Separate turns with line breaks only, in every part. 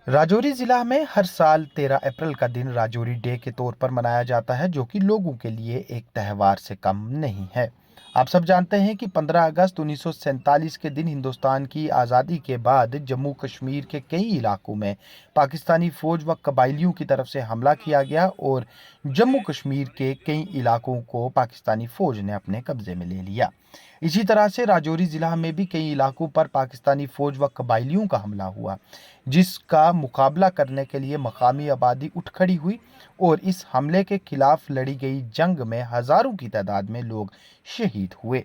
राजौरी जिला में हर साल 13 अप्रैल का दिन राजौरी डे के तौर पर मनाया जाता है, जो कि लोगों के लिए एक त्यौहार से कम नहीं है। आप सब जानते हैं कि 15 अगस्त 1947 के दिन हिंदुस्तान की आज़ादी के बाद जम्मू कश्मीर के कई इलाकों में पाकिस्तानी फौज व कबायलियों की तरफ से हमला किया गया और जम्मू कश्मीर के कई इलाकों को पाकिस्तानी फौज ने अपने कब्जे में ले लिया। इसी तरह से राजौरी जिला में भी कई इलाकों पर पाकिस्तानी फौज व कबायलियों का हमला हुआ, जिसका मुकाबला करने के लिए मकामी आबादी उठ खड़ी हुई और इस हमले के खिलाफ लड़ी गई जंग में हजारों की तादाद में लोग शहीद हुए।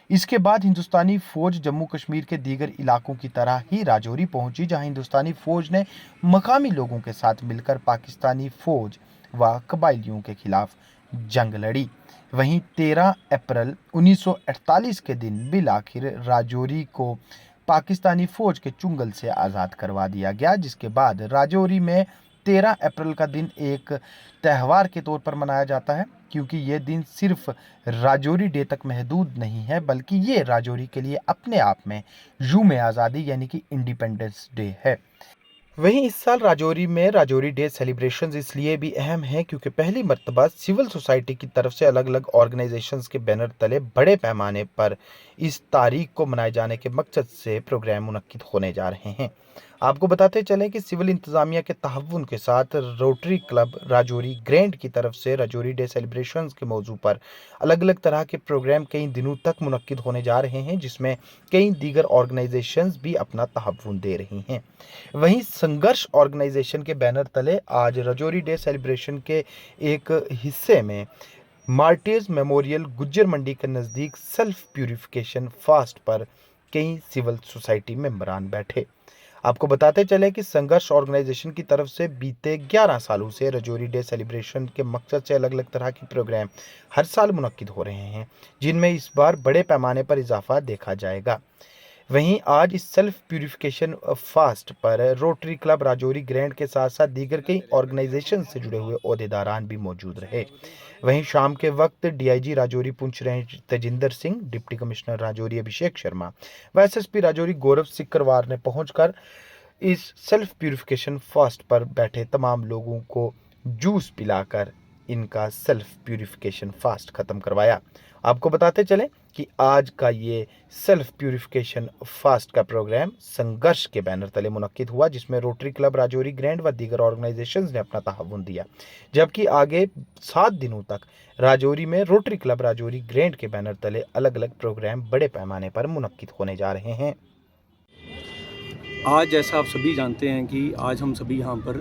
इसके बाद हिंदुस्तानी फौज जम्मू कश्मीर के दीगर इलाकों की तरह ही राजौरी पहुंची, जहां हिंदुस्तानी फौज ने मकामी लोगों के साथ मिलकर पाकिस्तानी फौज व कबायलियों के खिलाफ जंग लड़ी। वहीं 13 अप्रैल 1948 के दिन बिल आखिर राजौरी को पाकिस्तानी फौज के चुंगल से आज़ाद करवा दिया गया, जिसके बाद राजौरी में 13 अप्रैल का दिन एक त्यौहार के तौर पर मनाया जाता है, क्योंकि ये दिन सिर्फ राजौरी डे तक महदूद नहीं है, बल्कि ये राजौरी के लिए अपने आप में यूम आज़ादी यानी कि इंडिपेंडेंस डे है। वहीं इस साल राजौरी में राजौरी डे सेलिब्रेशंस इसलिए भी अहम है क्योंकि पहली मर्तबा सिविल सोसाइटी की तरफ से अलग अलग ऑर्गेनाइजेशंस के बैनर तले बड़े पैमाने पर इस तारीख को मनाए जाने के मकसद से प्रोग्राम मुनक्किद होने जा रहे हैं। आपको बताते चलें कि सिविल इंतजामिया के तहव्वुन के साथ रोटरी क्लब राजौरी ग्रैंड की तरफ से राजौरी डे सेलिब्रेशंस के मौजू पर अलग अलग तरह के प्रोग्राम कई दिनों तक मुनक्किद होने जा रहे हैं, जिसमें कई दीगर ऑर्गेनाइजेशंस भी अपना तहव्वुन दे रही हैं। वहीं संघर्ष ऑर्गेनाइजेशन के बैनर तले आज राजौरी डे सेलिब्रेशन के एक हिस्से में मार्टिर्स मेमोरियल गुज्जर मंडी के नज़दीक सेल्फ प्यूरिफिकेशन फास्ट पर कई सिविल सोसाइटी मेंबरान बैठे। आपको बताते चले कि संघर्ष ऑर्गेनाइजेशन की तरफ से बीते 11 सालों से राजौरी डे सेलिब्रेशन के मकसद से अलग अलग तरह के प्रोग्राम हर साल मुनक्किद हो रहे हैं, जिनमें इस बार बड़े पैमाने पर इजाफा देखा जाएगा। वहीं आज इस सेल्फ प्यूरिफिकेशन फास्ट पर रोटरी क्लब राजौरी ग्रैंड के साथ साथ दीगर कई ऑर्गेनाइजेशन से जुड़े हुए ओहदेदारान भी मौजूद रहे। वहीं शाम के वक्त DIG Rajouri Poonch range Tejinder Singh, deputy commissioner Rajouri Abhishek Sharma व एसएसपी राजौरी गौरव सिकरवार ने पहुंचकर इस सेल्फ प्यूरिफिकेशन फास्ट पर बैठे तमाम लोगों को जूस पिलाकर इनका सेल्फ प्यूरिफिकेशन फास्ट ख़त्म करवाया। आपको बताते चलें कि आज का ये सेल्फ प्यूरिफिकेशन फास्ट का प्रोग्राम संघर्ष के बैनर तले मुनक्किद हुआ, जिसमें रोटरी क्लब राजौरी ग्रैंड व दीगर ऑर्गेनाइजेशंस ने अपना ताउन दिया, जबकि आगे 7 दिनों तक राजौरी में रोटरी क्लब राजौरी ग्रैंड के बैनर तले अलग अलग प्रोग्राम बड़े पैमाने पर मुनक्किद होने जा रहे हैं।
आज जैसा आप सभी जानते हैं कि आज हम सभी यहाँ पर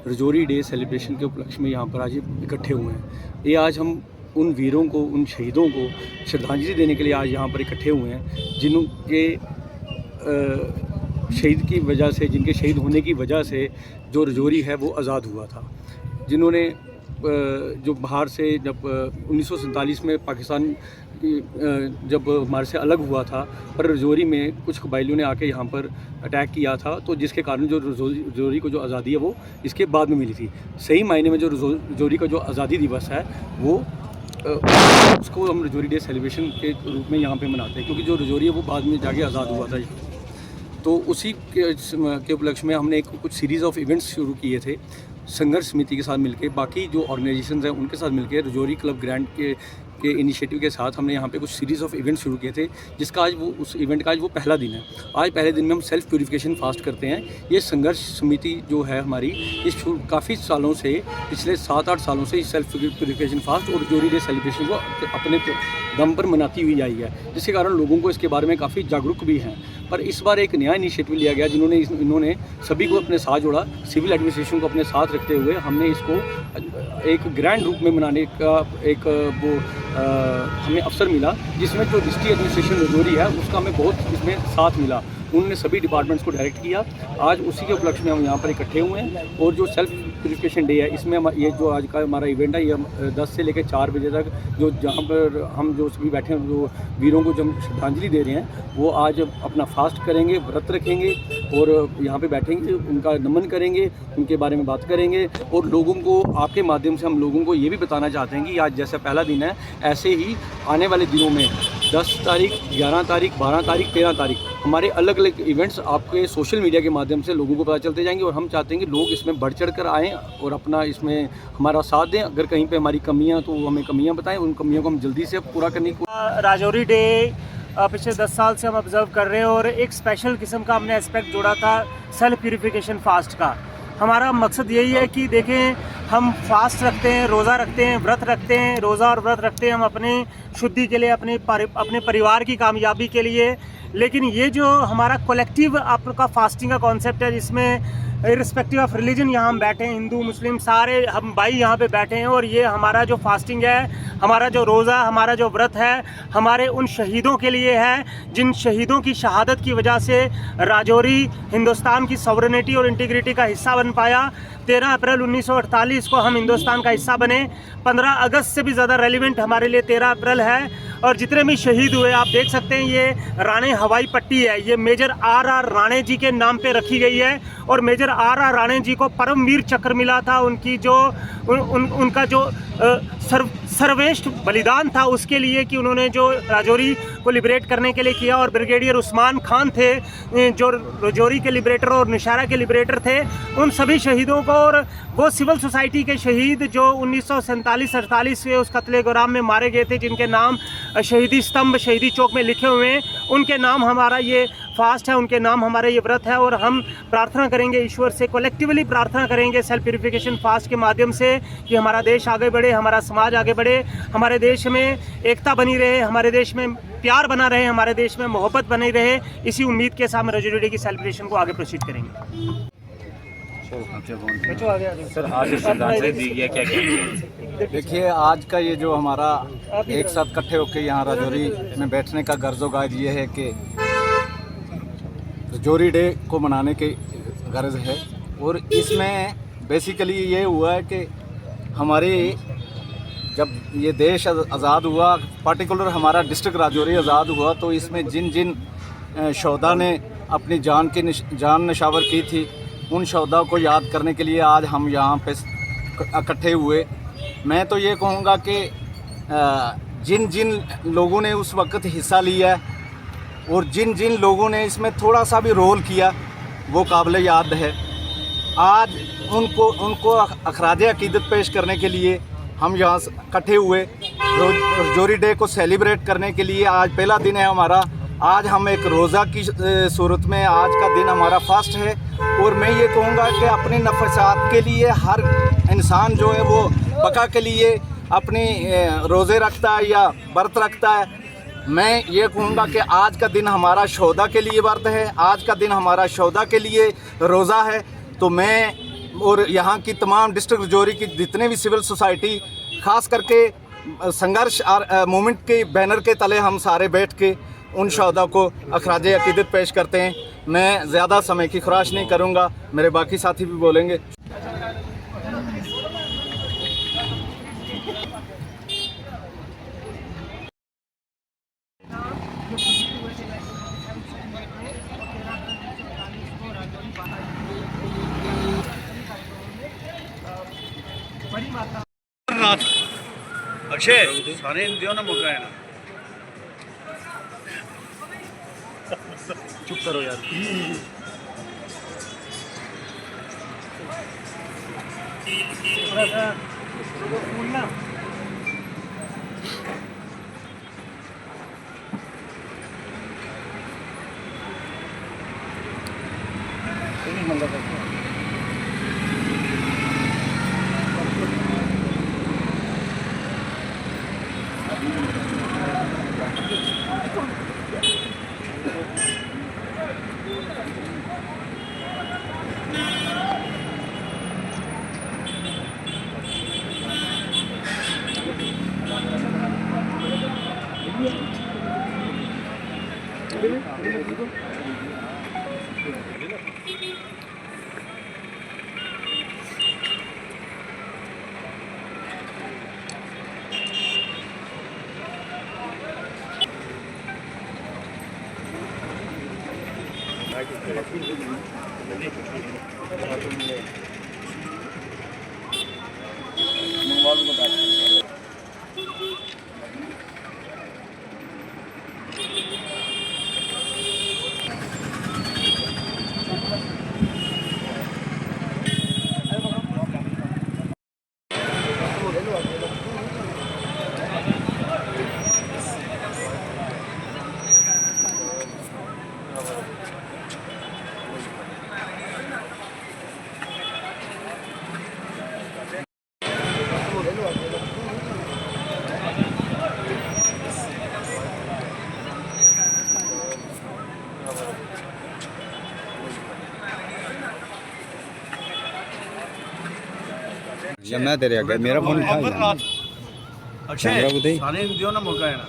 राजौरी डे सेलिब्रेशन के उपलक्ष्य में यहाँ पर आज इकट्ठे हुए हैं। ये आज हम उन वीरों को, उन शहीदों को श्रद्धांजलि देने के लिए आज यहाँ पर इकट्ठे हुए हैं, जिनके शहीद की वजह से, जिनके शहीद होने की वजह से जो राजौरी है वो आज़ाद हुआ था। जिन्होंने जो बाहर से जब 1947 में पाकिस्तान जब हमारे से अलग हुआ था, पर राजौरी में कुछ कबायलियों ने आके यहाँ पर अटैक किया था, तो जिसके कारण जो राजौरी को जो आज़ादी है वो इसके बाद में मिली थी। सही मायने में जो राजौरी का जो आज़ादी दिवस है वो उसको हम राजौरी डे सेलिब्रेशन के रूप में यहाँ पे मनाते हैं, क्योंकि जो राजौरी है वो बाद में जाके आज़ाद हुआ था। तो उसी के उपलक्ष्य में हमने कुछ सीरीज़ ऑफ इवेंट्स शुरू किए थे संघर्ष समिति के साथ मिलकर, बाकी जो ऑर्गेनाइजेशंस हैं उनके साथ मिलकर राजौरी क्लब ग्रैंड के इनिशिएटिव के साथ हमने यहाँ पे कुछ सीरीज़ ऑफ इवेंट्स शुरू किए थे, जिसका आज वो उस इवेंट का आज वो पहला दिन है। आज पहले दिन में हम सेल्फ प्यूरिफिकेशन फास्ट करते हैं। ये संघर्ष समिति जो है हमारी, इस काफ़ी सालों से, पिछले 7-8 सालों से इस सेल्फ प्यूरिफिकेशन फास्ट और राजौरी डे सेलिब्रेशन को अपने दम पर मनाती हुई आई है, जिसके कारण लोगों को इसके बारे में काफ़ी जागरूक भी हैं। पर इस बार एक नया इनिशिएटिव लिया गया, इन्होंने सभी को अपने साथ जोड़ा। सिविल एडमिनिस्ट्रेशन को अपने साथ रखते हुए हमने इसको एक ग्रैंड रूप में मनाने का एक वो हमें अवसर मिला, जिसमें जो डिस्ट्रिक्ट एडमिनिस्ट्रेशन राजौरी है उसका हमें बहुत इसमें साथ मिला। उन्होंने सभी डिपार्टमेंट्स को डायरेक्ट किया। आज उसी के उपलक्ष्य में हम यहाँ पर इकट्ठे हुए हैं, और जो सेल्फ प्यूरिफिकेशन डे है इसमें ये जो आज का हमारा इवेंट है, ये 10 से लेकर 4 बजे तक जो जहाँ पर हम जो सभी बैठे हैं, जो वीरों को जब श्रद्धांजलि दे रहे हैं, वो आज अपना फास्ट करेंगे, व्रत रखेंगे और यहाँ पे बैठेंगे, उनका नमन करेंगे, उनके बारे में बात करेंगे। और लोगों को आपके माध्यम से हम लोगों को ये भी बताना चाहते हैं कि आज जैसा पहला दिन है, ऐसे ही आने वाले दिनों में 10 तारीख, 11 तारीख, 12 तारीख, 13 तारीख हमारे अलग अलग इवेंट्स आपके सोशल मीडिया के माध्यम से लोगों को पता चलते जाएंगे और हम चाहते हैं कि लोग इसमें बढ़ चढ़ कर आएँ और अपना इसमें हमारा साथ दें। अगर कहीं पे हमारी कमियां तो वो हमें कमियां बताएं, उन कमियों को हम जल्दी से पूरा करने की
राजौरी डे पिछले 10 साल से हम ऑब्ज़र्व कर रहे हैं और एक स्पेशल किस्म का हमने एस्पेक्ट जोड़ा था सेल्फ प्यूरिफिकेशन फास्ट का। हमारा मकसद यही है कि देखें, हम फास्ट रखते हैं, रोज़ा रखते हैं, व्रत रखते हैं, रोज़ा और व्रत रखते हैं हम अपनी शुद्धि के लिए, अपने परिवार की कामयाबी के लिए। लेकिन ये जो हमारा कलेक्टिव आपका फास्टिंग का कॉन्सेप्ट है, जिसमें इर्रिस्पेक्टिव ऑफ रिलीजन यहाँ हम बैठे हैं, हिंदू मुस्लिम सारे हम भाई यहाँ पे बैठे हैं, और ये हमारा जो फास्टिंग है, हमारा जो रोज़ा, हमारा जो व्रत है, हमारे उन शहीदों के लिए है जिन शहीदों की शहादत की वजह से राजौरी हिंदुस्तान की सॉवरेनिटी और इंटीग्रिटी का हिस्सा बन पाया। 13 अप्रैल 1948 को हम हिंदुस्तान का हिस्सा बने। 15 अगस्त से भी ज़्यादा रेलिवेंट हमारे लिए 13 अप्रैल है। और जितने भी शहीद हुए आप देख सकते हैं, ये राणे हवाई पट्टी है, ये मेजर आर राणे जी के नाम पे रखी गई है। और मेजर आर राणे जी को परमवीर चक्र मिला था। उनकी जो उनका जो सर्वश्रेष्ठ बलिदान था उसके लिए, कि उन्होंने जो राजौरी को लिबरेट करने के लिए किया। और ब्रिगेडियर उस्मान खान थे जो राजौरी के लिबरेटर और नौशहरा के लिबरेटर थे। उन सभी शहीदों को, और वो सिविल सोसाइटी के शहीद जो 1947-48 के उस कत्ले गोराम में मारे गए थे, जिनके नाम शहीदी स्तंभ शहीदी चौक में लिखे हुए हैं, उनके नाम हमारा ये फास्ट है, उनके नाम हमारा ये व्रत है। और हम प्रार्थना करेंगे ईश्वर से, कलेक्टिवली प्रार्थना करेंगे सेल्फ प्यूरिफिकेशन फास्ट के माध्यम से, कि हमारा देश आगे बढ़े, हमारा समाज आगे बढ़े, हमारे देश में एकता बनी रहे, हमारे देश में प्यार बना रहे, हमारे देश में मोहब्बत बनी रहे। इसी उम्मीद के साथ राजौरी डे की सेलिब्रेशन को आगे प्रोसीड करेंगे।
सर, आज श्रद्धांजलि दी गया, क्या क्या? देखिए, आज का ये जो हमारा एक साथ इकट्ठे होकर यहाँ राजौरी में बैठने का गर्जो गायद ये है कि राजौरी डे को मनाने की गर्ज है। और इसमें बेसिकली ये हुआ है कि हमारी जब ये देश आज़ाद हुआ, पार्टिकुलर हमारा डिस्ट्रिक्ट राजौरी आज़ाद हुआ, तो इसमें जिन जिन शोहदा ने अपनी जान निछावर की थी, उन शोहदा को याद करने के लिए आज हम यहाँ पे इकट्ठे हुए। मैं तो ये कहूँगा कि जिन जिन लोगों ने उस वक्त हिस्सा लिया और जिन जिन लोगों ने इसमें थोड़ा सा भी रोल किया, वो काबिल याद है। आज उनको अखराज अकीदत पेश करने के लिए हम यहाँ इकट्ठे हुए। राजौरी डे को सेलिब्रेट करने के लिए आज पहला दिन है हमारा। आज हम एक रोज़ा की सूरत में आज का दिन हमारा फास्ट है। और मैं ये कहूँगा कि अपने नफसात के लिए हर इंसान जो है वो बका के लिए अपनी रोज़े रखता है या व्रत रखता है। मैं ये कहूँगा कि आज का दिन हमारा शोहदा के लिए व्रत है, आज का दिन हमारा शोहदा के लिए रोज़ा है। तो मैं और यहाँ की तमाम डिस्ट्रिक्ट राजौरी की जितने भी सिविल सोसाइटी, ख़ास करके संघर्ष मूवमेंट के बैनर के तले हम सारे बैठ के उन शोहदा को अखराज अकीदत पेश करते हैं। मैं ज़्यादा समय की खुराश नहीं करूँगा, मेरे बाकी साथी भी बोलेंगे।
अक्षय सारे दियो ना मौका है ना,
चुप करो यार। थोड़ा सा फूल ना
या मैं तेरे आगे मेरा फोन उठा यार।
अक्षय
कैमरा को दे।
साने दियो ना मौका है ना